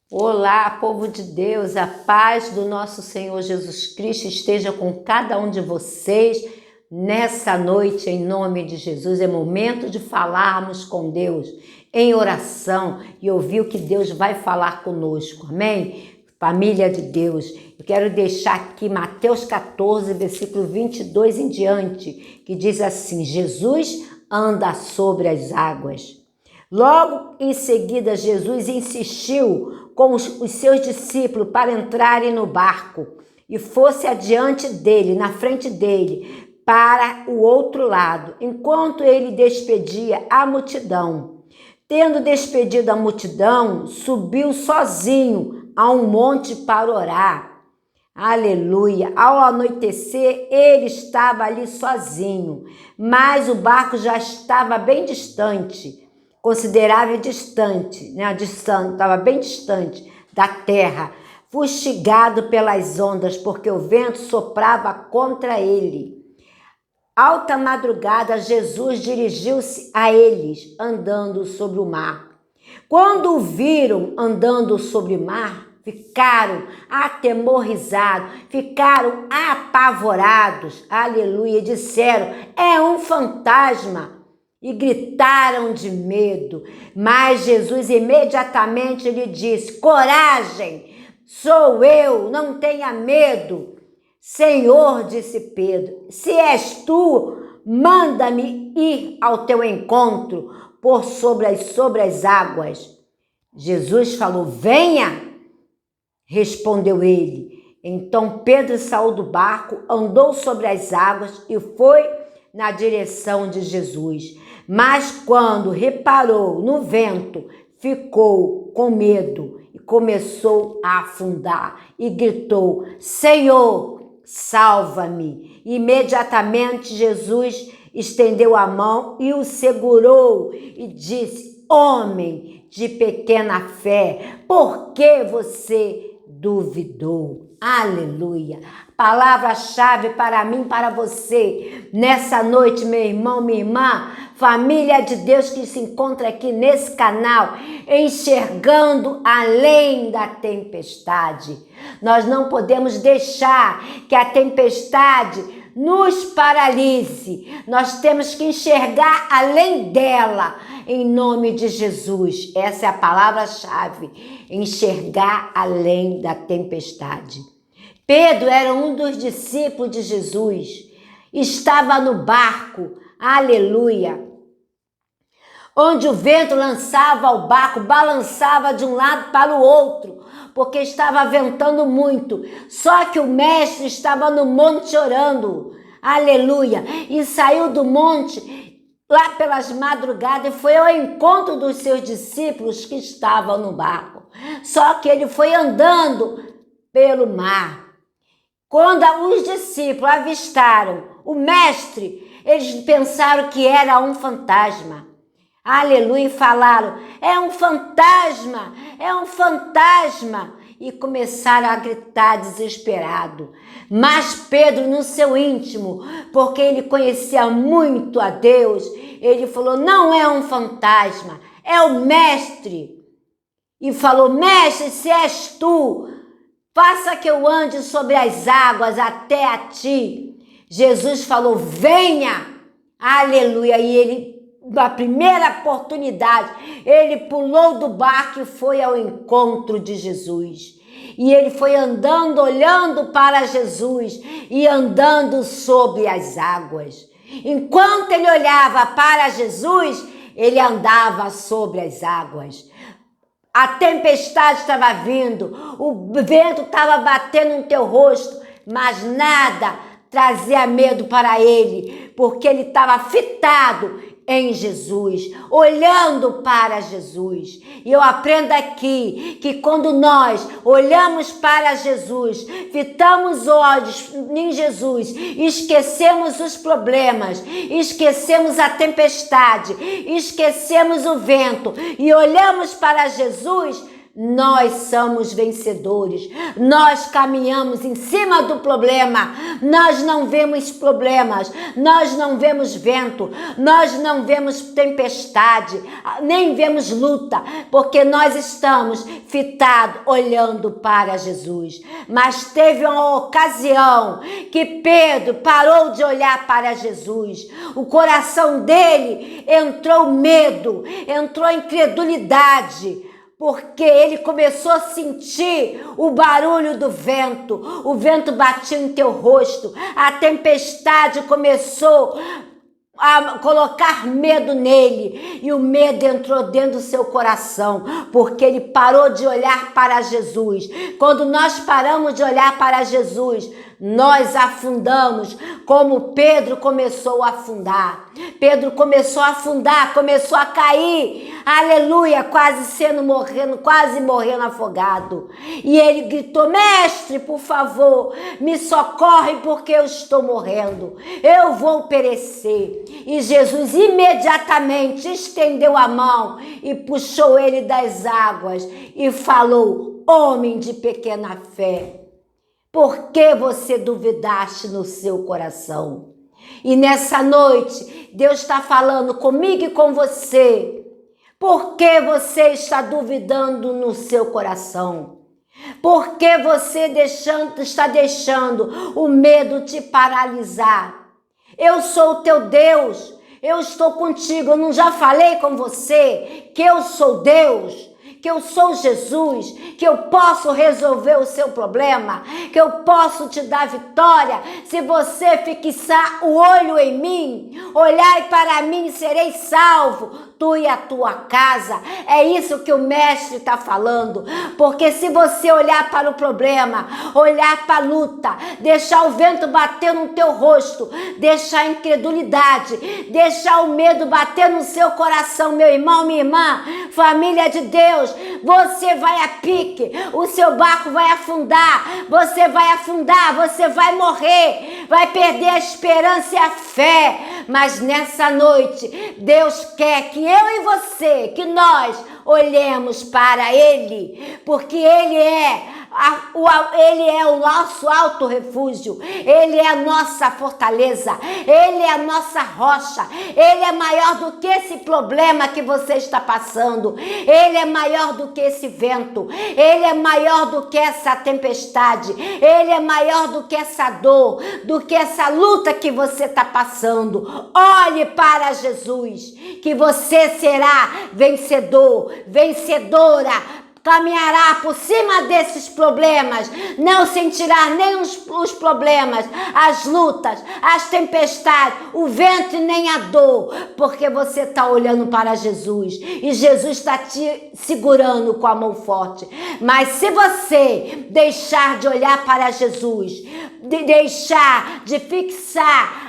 Olá, povo de Deus, a paz do nosso Senhor Jesus Cristo esteja com cada um de vocês nessa noite, em nome de Jesus. É momento de falarmos com Deus em oração e ouvir o que Deus vai falar conosco, amém? Família de Deus, eu quero deixar aqui Mateus 14, versículo 22 em diante, que diz assim: Jesus anda sobre as águas. Logo em seguida, Jesus insistiu com os seus discípulos para entrarem no barco e fosse adiante dele, na frente dele, para o outro lado, enquanto ele despedia a multidão. Tendo despedido a multidão, subiu sozinho a um monte para orar. Aleluia! Ao anoitecer, ele estava ali sozinho, mas o barco já estava bem distante, considerável distante, né? Estava bem distante da terra, fustigado pelas ondas, porque o vento soprava contra ele. Alta madrugada, Jesus dirigiu-se a eles, andando sobre o mar. Quando o viram andando sobre o mar, ficaram atemorizados, ficaram apavorados, aleluia, disseram: é um fantasma. E gritaram de medo, mas Jesus imediatamente lhe disse: coragem, sou eu, não tenha medo. Senhor, disse Pedro, se és tu, manda-me ir ao teu encontro por sobre as águas. Jesus falou: venha, respondeu ele. Então Pedro saiu do barco, andou sobre as águas e foi na direção de Jesus. Mas quando reparou no vento, ficou com medo e começou a afundar e gritou: Senhor, salva-me! Imediatamente Jesus estendeu a mão e o segurou e disse: homem de pequena fé, por que você duvidou? Aleluia! Palavra-chave para mim, para você, nessa noite, meu irmão, minha irmã, família de Deus que se encontra aqui nesse canal, enxergando além da tempestade. Nós não podemos deixar que a tempestade nos paralise. Nós temos que enxergar além dela, em nome de Jesus. Essa é a palavra-chave, enxergar além da tempestade. Pedro era um dos discípulos de Jesus, estava no barco, aleluia, onde o vento lançava o barco, balançava de um lado para o outro, porque estava ventando muito. Só que o mestre estava no monte orando, aleluia, e saiu do monte lá pelas madrugadas e foi ao encontro dos seus discípulos que estavam no barco. Só que ele foi andando pelo mar. Quando os discípulos avistaram o mestre, eles pensaram que era um fantasma. Aleluia, e falaram: é um fantasma, é um fantasma. E começaram a gritar desesperado. Mas Pedro, no seu íntimo, porque ele conhecia muito a Deus, ele falou: não é um fantasma, é o mestre. E falou: mestre, se és tu, faça que eu ande sobre as águas até a ti. Jesus falou: venha, aleluia. E ele, na primeira oportunidade, ele pulou do barco e foi ao encontro de Jesus. E ele foi andando, olhando para Jesus e andando sobre as águas. Enquanto ele olhava para Jesus, ele andava sobre as águas. A tempestade estava vindo, o vento estava batendo no teu rosto, mas nada trazia medo para ele, porque ele estava fitado em Jesus, olhando para Jesus. E eu aprendo aqui que quando nós olhamos para Jesus, fitamos olhos em Jesus, esquecemos os problemas, esquecemos a tempestade, esquecemos o vento e olhamos para Jesus, nós somos vencedores. Nós caminhamos em cima do problema. Nós não vemos problemas, nós não vemos vento, nós não vemos tempestade, nem vemos luta, porque nós estamos fitados olhando para Jesus. Mas teve uma ocasião que Pedro parou de olhar para Jesus. O coração dele entrou medo, entrou incredulidade, porque ele começou a sentir o barulho do vento. O vento batia em teu rosto, a tempestade começou a colocar medo nele, e o medo entrou dentro do seu coração, porque ele parou de olhar para Jesus. Quando nós paramos de olhar para Jesus, nós afundamos, como Pedro começou a afundar. Pedro começou a afundar, começou a cair, aleluia, quase morrendo afogado. E ele gritou: mestre, por favor, me socorre, porque eu estou morrendo, eu vou perecer. E Jesus imediatamente estendeu a mão e puxou ele das águas e falou: homem de pequena fé, por que você duvidaste no seu coração? E nessa noite, Deus está falando comigo e com você. Por que você está duvidando no seu coração? Por que você está deixando o medo te paralisar? Eu sou o teu Deus, eu estou contigo. Eu não já falei com você que eu sou Deus? Que eu sou Jesus, que eu posso resolver o seu problema, que eu posso te dar vitória se você fixar o olho em mim. Olhai para mim e serei salvo, tu e a tua casa. É isso que o mestre está falando, porque se você olhar para o problema, olhar para a luta, deixar o vento bater no teu rosto, deixar a incredulidade, deixar o medo bater no seu coração, meu irmão, minha irmã, família de Deus, você vai a pique, o seu barco vai afundar, você vai afundar, você vai morrer, vai perder a esperança e a fé. Mas nessa noite, Deus quer que eu e você, que nós olhemos para Ele, porque Ele é o nosso alto refúgio, Ele é a nossa fortaleza, Ele é a nossa rocha, Ele é maior do que esse problema que você está passando, Ele é maior do que esse vento, Ele é maior do que essa tempestade, Ele é maior do que essa dor, do que essa luta que você está passando. Olhe para Jesus, que você será vencedor, vencedora. Caminhará por cima desses problemas, não sentirá nem os problemas, as lutas, as tempestades, o vento e nem a dor, porque você está olhando para Jesus e Jesus está te segurando com a mão forte. Mas se você deixar de olhar para Jesus, de deixar de fixar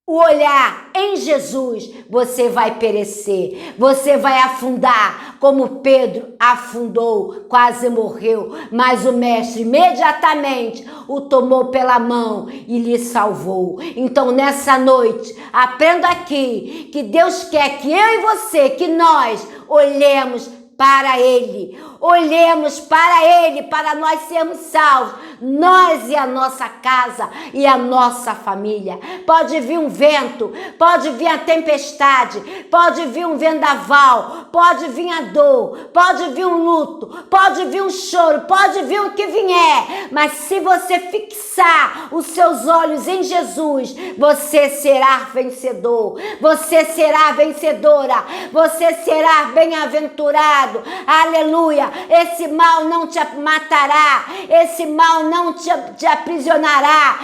o olhar em Jesus, você vai perecer, você vai afundar, como Pedro afundou, quase morreu, mas o mestre imediatamente o tomou pela mão e lhe salvou. Então nessa noite, aprenda aqui, que Deus quer que eu e você, que nós olhemos para Ele, olhemos para Ele, para nós sermos salvos, nós e a nossa casa e a nossa família. Pode vir um vento, pode vir a tempestade, pode vir um vendaval, pode vir a dor, pode vir um luto, pode vir um choro, pode vir o que vier, mas se você fixar os seus olhos em Jesus, você será vencedor, você será vencedora, você será bem-aventurado. Aleluia, esse mal não te matará, esse mal não te aprisionará,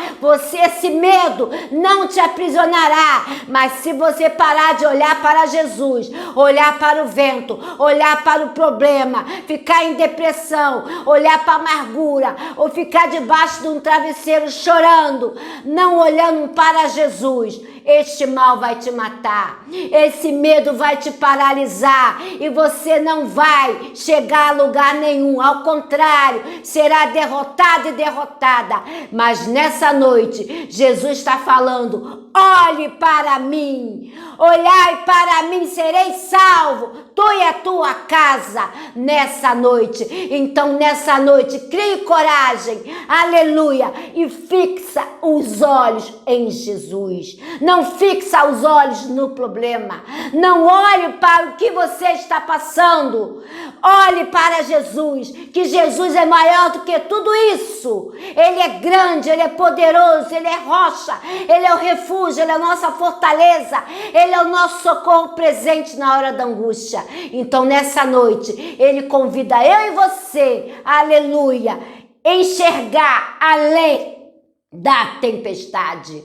esse medo não te aprisionará. Mas se você parar de olhar para Jesus, olhar para o vento, olhar para o problema, ficar em depressão, olhar para a amargura, ou ficar debaixo de um travesseiro chorando, não olhando para Jesus, este mal vai te matar, esse medo vai te paralisar e você não vai chegar a lugar nenhum, ao contrário, será derrotado e derrotada. Mas nessa noite, Jesus está falando: olhe para mim, olhai para mim, serei salvo, tu e a tua casa, nessa noite. Então nessa noite, crie coragem, aleluia, e fixa os olhos em Jesus. Não fixa os olhos no problema, não olhe para o que você está passando, olhe para Jesus, que Jesus é maior do que tudo isso. Ele é grande, Ele é poderoso, Ele é rocha, Ele é o refúgio, Ele é a nossa fortaleza, Ele é o nosso socorro presente na hora da angústia. Então nessa noite, Ele convida eu e você, aleluia, enxergar além da tempestade.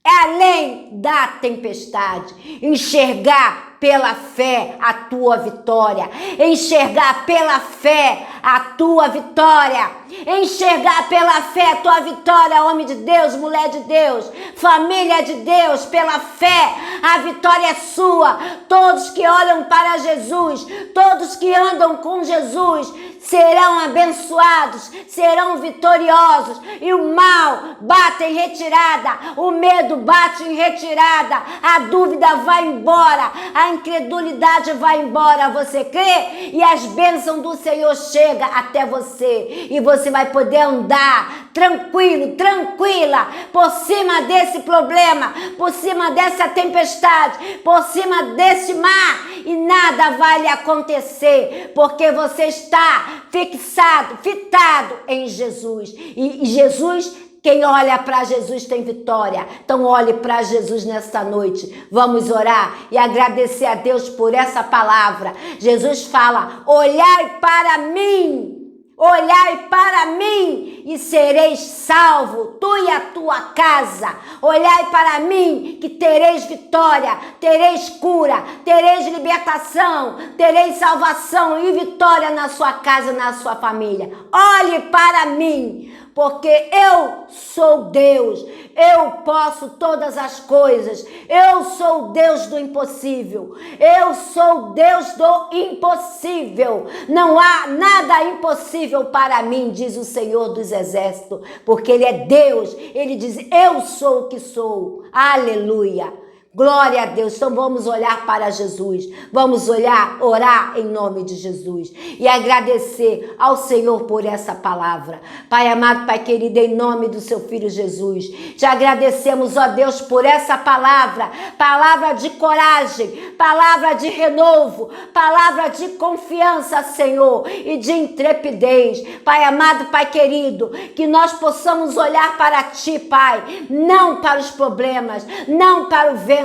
É além da tempestade, enxergar pela fé a tua vitória, enxergar pela fé a tua vitória, enxergar pela fé a tua vitória, homem de Deus, mulher de Deus, família de Deus, pela fé, a vitória é sua. Todos que olham para Jesus, todos que andam com Jesus, serão abençoados, serão vitoriosos, e o mal bate em retirada, o medo bate em retirada, a dúvida vai embora, a incredulidade vai embora, você crê? E as bênçãos do Senhor chegam até você, e você vai poder andar tranquilo, tranquila, por cima desse problema, por cima dessa tempestade, por cima desse mar, e nada vai lhe acontecer, porque você está fixado, fitado em Jesus. E Jesus, quem olha para Jesus tem vitória. Então olhe para Jesus nesta noite. Vamos orar e agradecer a Deus por essa palavra. Jesus fala: olhai para mim, olhai para mim e sereis salvo, tu e a tua casa. Olhai para mim que tereis vitória, tereis cura, tereis libertação, tereis salvação e vitória na sua casa, na sua família. Olhe para mim, porque eu sou Deus, eu posso todas as coisas, eu sou Deus do impossível, eu sou Deus do impossível, não há nada impossível para mim, diz o Senhor dos Exércitos, porque Ele é Deus. Ele diz: eu sou o que sou, aleluia. Glória a Deus. Então vamos olhar para Jesus, vamos orar em nome de Jesus e agradecer ao Senhor por essa palavra. Pai amado, Pai querido, em nome do seu Filho Jesus, te agradecemos, ó Deus, por essa palavra, palavra de coragem, palavra de renovo, palavra de confiança, Senhor, e de intrepidez. Pai amado, Pai querido, que nós possamos olhar para Ti, Pai, não para os problemas, não para o vento,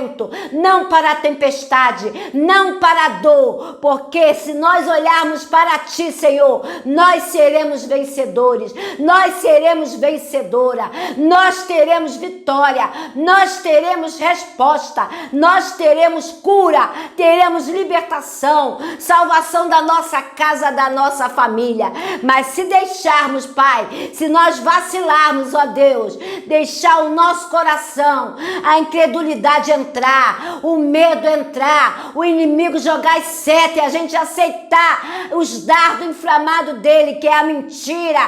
não para a tempestade, não para a dor, porque se nós olharmos para Ti, Senhor, nós seremos vencedores, nós seremos vencedora, nós teremos vitória, nós teremos resposta, nós teremos cura, teremos libertação, salvação da nossa casa, da nossa família. Mas se deixarmos, Pai, se nós vacilarmos, ó Deus, deixar o nosso coração, a incredulidade entrar, o medo entrar, o inimigo jogar as setas e a gente aceitar os dardos inflamados dele, que é a mentira,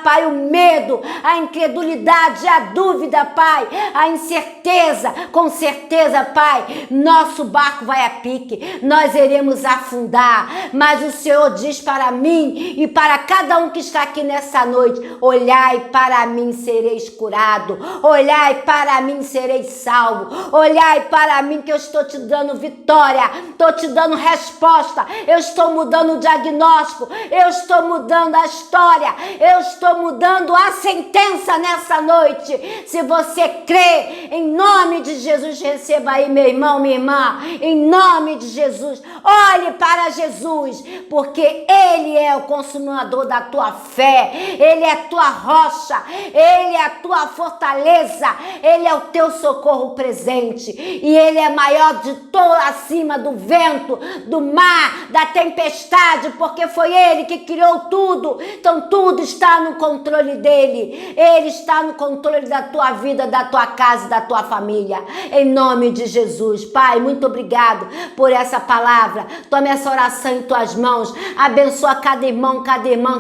Pai, o medo, a incredulidade, a dúvida, Pai, a incerteza, com certeza, Pai, nosso barco vai a pique, nós iremos afundar, mas o Senhor diz para mim e para cada um que está aqui nessa noite: olhai para mim, sereis curado, olhai para mim, sereis salvo, olhai para mim que eu estou te dando vitória, estou te dando resposta, eu estou mudando o diagnóstico, eu estou mudando a história, eu estou mudando a sentença nessa noite. Se você crê, em nome de Jesus, receba aí, meu irmão, minha irmã, em nome de Jesus, olhe para Jesus, porque Ele é o consumador da tua fé, Ele é a tua rocha, Ele é a tua fortaleza, Ele é o teu socorro presente. e Ele é maior de todo, acima do vento, do mar, da tempestade, porque foi Ele que criou tudo. Então tudo está no controle dEle. Ele está no controle da tua vida, da tua casa, da tua família. Em nome de Jesus. Pai, muito obrigado por essa palavra. Tome essa oração em tuas mãos. Abençoa cada irmão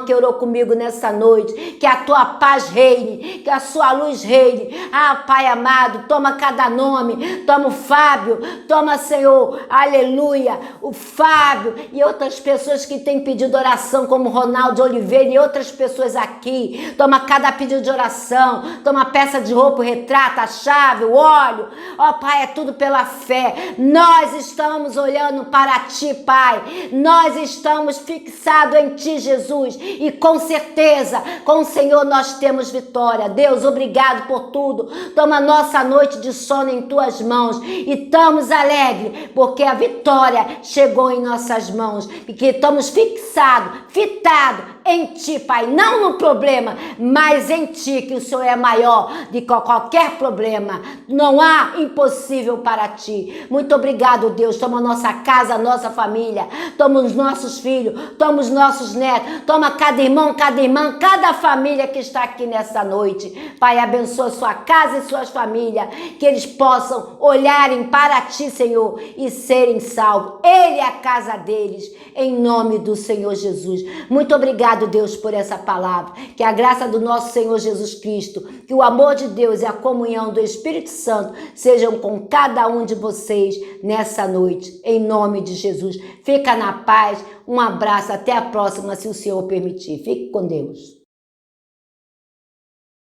que orou comigo nessa noite. Que a tua paz reine, que a sua luz reine. Ah, Pai amado, toma cada nome. Toma o Fábio, toma, Senhor, aleluia, o Fábio e outras pessoas que têm pedido oração, como Ronaldo Oliveira e outras pessoas aqui. Toma cada pedido de oração, toma peça de roupa, o retrato, a chave, o óleo. Ó, Pai, é tudo pela fé. Nós estamos olhando para Ti, Pai. Nós estamos fixados em Ti, Jesus. E com certeza, com o Senhor nós temos vitória. Deus, obrigado por tudo. Toma nossa noite de sono em Tuas mãos. E estamos alegres, porque a vitória chegou em nossas mãos. E que estamos fitados em Ti, Pai. Não no problema, mas em Ti, que o Senhor é maior de qualquer problema. Não há impossível para Ti. Muito obrigado, Deus. Toma nossa casa, nossa família. Toma os nossos filhos, toma os nossos netos. Toma cada irmão, cada irmã, cada família que está aqui nessa noite. Pai, abençoa sua casa e suas famílias. Que eles possam olharem para Ti, Senhor, e serem salvos. Ele é a casa deles, em nome do Senhor Jesus. Muito obrigado, Deus, por essa palavra. Que a graça do nosso Senhor Jesus Cristo, que o amor de Deus e a comunhão do Espírito Santo sejam com cada um de vocês nessa noite, em nome de Jesus. Fica na paz, um abraço, até a próxima, se o Senhor permitir. Fique com Deus.